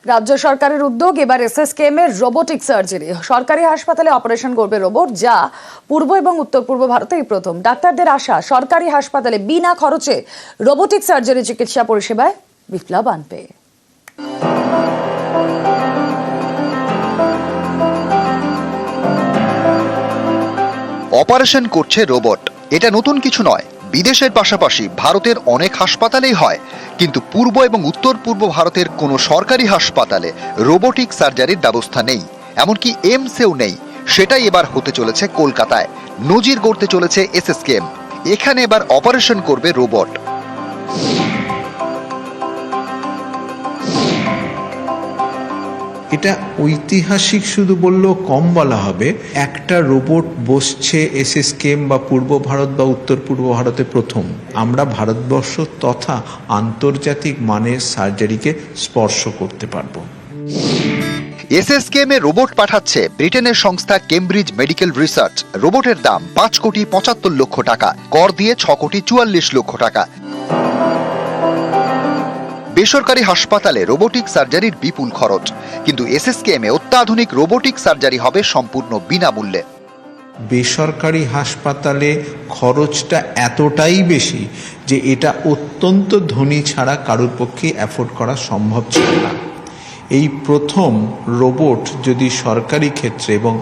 রাজ্য সরকারের উদ্যোগ এবার এসএসকেএম এর রোবোটিক সার্জারি। সরকারি হাসপাতালে অপারেশন করবে রোবট, যা পূর্ব এবং উত্তর পূর্ব ভারতেই প্রথম। ডাক্তারদের আশা, সরকারি হাসপাতালে বিনা খরচে রোবোটিক সার্জারি চিকিৎসা পরিষেবায় বিপ্লব আনবে। অপারেশন করছে রোবট। এটা নতুন কিছু নয়। বিদেশের পাশাপাশি ভারতের অনেক হাসপাতালেই হয়, কিন্তু পূর্ব এবং উত্তর পূর্ব ভারতের কোনো সরকারি হাসপাতালে রোবোটিক সার্জারির ব্যবস্থা নেই, এমনকি এমসেও নেই। সেটাই এবার হতে চলেছে কলকাতায়। নজির গড়তে চলেছে এসএসকেএম। এখানে এবার অপারেশন করবে রোবট। এটা ঐতিহাসিক শুধু বললেও কম বলা হবে। একটা রোবট বসছে এসএসকেএম বা পূর্ব ভারত বা উত্তর পূর্ব ভারতে প্রথম। আমরা ভারতবর্ষ তথা আন্তর্জাতিক মানের সার্জারিকে স্পর্শ করতে পারবো। এসএসকেএম এ রোবট পাঠাচ্ছে ব্রিটেনের সংস্থা কেমব্রিজ মেডিকেল রিসার্চ। রোবটের দাম 5,75,00,000 টাকা, কর দিয়ে 6,44,00,000 টাকা। বেসরকারি হাসপাতালে রোবোটিক সার্জারির বিপুল খরচ, কিন্তু এসএসকেএম এ অত্যাধুনিক রোবোটিক সার্জারি হবে সম্পূর্ণ বিনামূল্যে। বেসরকারি হাসপাতালে খরচটা এতটাই বেশি যে এটা অত্যন্ত ধনী ছাড়া কারোর পক্ষে অ্যাফোর্ড করা সম্ভব ছিল না। এই প্রথম রোবট যদি সরকারি ক্ষেত্রে এবং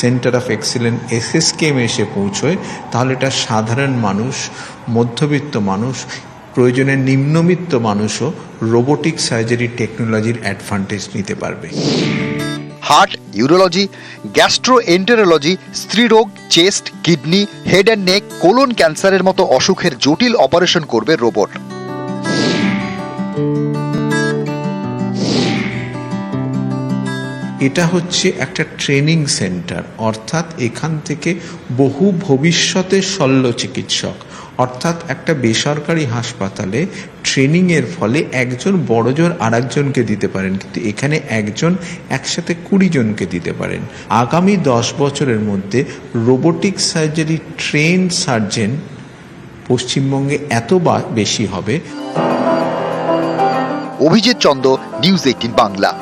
সেন্টার অফ এক্সিলেন্স এসএসকেএম এসে পৌঁছয়, তাহলে এটা সাধারণ মানুষ, মধ্যবিত্ত মানুষ, প্রয়োজনে নিম্নবিত্ত মানুষও রোবোটিক সার্জারি টেকনোলজির অ্যাডভান্টেজ নিতে পারবে। হার্ট, ইউরোলজি, গ্যাস্ট্রোএন্টেরোলজি, স্ত্রীরোগ, chest, kidney, head and neck, colon ক্যান্সারের মতো অসুখের জটিল অপারেশন করবে রোবট। এটা হচ্ছে একটা ট্রেনিং সেন্টার, অর্থাৎ এখান থেকে বহু ভবিষ্যতের শল্য চিকিৎসক, অর্থাৎ একটা বেসরকারি হাসপাতালে ট্রেনিংয়ের ফলে একজন বড়জোর আরেকজনকে দিতে পারেন, কিন্তু এখানে একজন একসাথে 20 জনকে দিতে পারেন। আগামী 10 বছরের মধ্যে রোবোটিক সার্জারি ট্রেন সার্জেন পশ্চিমবঙ্গে এত বেশি হবে। অভিজিৎ চন্দ, নিউজ 18 বাংলা।